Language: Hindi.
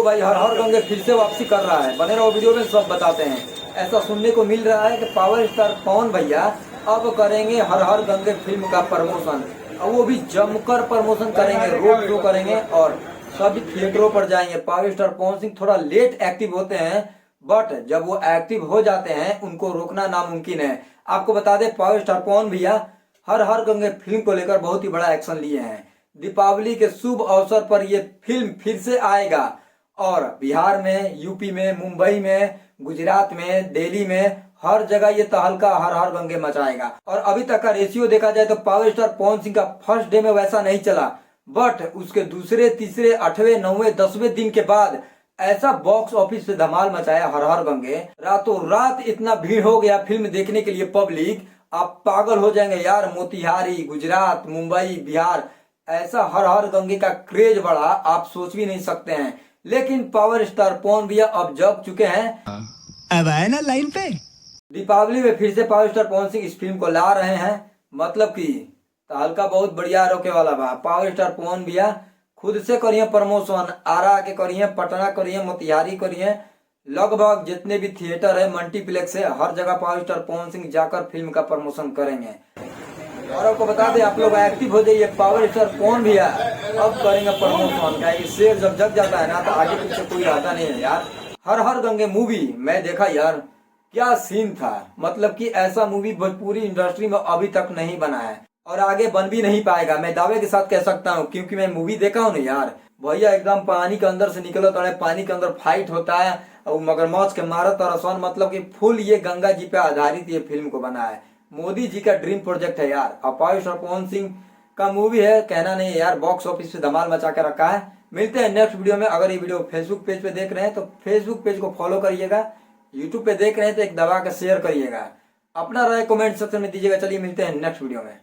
भाई हर हर गंगे फिर से वापसी कर रहा है, बने रहो वीडियो में सब बताते हैं। ऐसा सुनने को मिल रहा है कि पावर स्टार पवन भैया अब करेंगे हर हर गंगे फिल्म का प्रमोशन, और वो भी जमकर प्रमोशन करेंगे, रोड शो करेंगे और सभी थिएटरों पर जाएंगे। पावर स्टार पवन सिंह थोड़ा लेट एक्टिव होते हैं, बट जब वो एक्टिव हो जाते हैं उनको रोकना नामुमकिन है। आपको बता दें पावर स्टार पवन भैया हर हर गंगे फिल्म को लेकर बहुत ही बड़ा एक्शन लिए हैं। दीपावली के शुभ अवसर पर ये फिल्म फिर से आएगा और बिहार में, यूपी में, मुंबई में, गुजरात में, दिल्ली में हर जगह ये तहलका हर हर गंगे मचाएगा। और अभी तक का रेशियो देखा जाए तो पावर स्टार पवन सिंह का फर्स्ट डे में वैसा नहीं चला, बट उसके दूसरे, तीसरे, 8वें, 9वें, 10वें दिन के बाद ऐसा बॉक्स ऑफिस पे धमाल मचाया हर हर गंगे। रातों रात इतना भीड़ हो गया फिल्म देखने के लिए, पब्लिक आप पागल हो जाएंगे यार। मोतिहारी, गुजरात, मुंबई, बिहार, ऐसा हर हर गंगे का क्रेज बढ़ा आप सोच भी नहीं सकते हैं। लेकिन पावर स्टार पवन भैया अब जग चुके हैं, अब आए ना लाइन पे। दीपावली में फिर से पावर स्टार पवन सिंह इस फिल्म को ला रहे हैं। मतलब कि तहलका बहुत बढ़िया रोके वाला बा। पावर स्टार पवन भैया खुद से करिए प्रमोशन, आरा के करिए, पटना करिए, मोतिहारी करिए, लगभग जितने भी थिएटर है, मल्टीप्लेक्स है, हर जगह पावर स्टार पवन सिंह जाकर फिल्म का प्रमोशन करेंगे। और आपको बता दें, आप लोग एक्टिव हो जाइए, पावर स्टार पवन भैया अब करेंगे प्रमोशन। क्या शेर जब जग जाता है ना तो आगे पीछे कोई आता नहीं है यार। हर हर गंगे मूवी मैं देखा यार, क्या सीन था। मतलब कि ऐसा मूवी भोजपुरी इंडस्ट्री में अभी तक नहीं बना है और आगे बन भी नहीं पाएगा, मैं दावे के साथ कह सकता हूँ, क्योंकि मैं मूवी देखा हूँ ना यार। भैया एकदम पानी के अंदर से निकलो तो पानी के अंदर फाइट होता है और मगरमच्छ के मारत और आसान, मतलब कि फुल ये गंगा जी पे आधारित ये फिल्म को बना है। मोदी जी का ड्रीम प्रोजेक्ट है यार। और पावर स्टार पवन सिंह का मूवी है, कहना नहीं है यार, बॉक्स ऑफिस पे धमाल मचा के रखा है। मिलते हैं नेक्स्ट वीडियो में। अगर ये वीडियो फेसबुक पेज पे देख रहे हैं तो फेसबुक पेज को फॉलो करिएगा, यूट्यूब पे देख रहे हैं तो एक दबा के शेयर करिएगा, अपना राय कमेंट सेक्शन में दीजिएगा। चलिए मिलते हैं नेक्स्ट वीडियो में।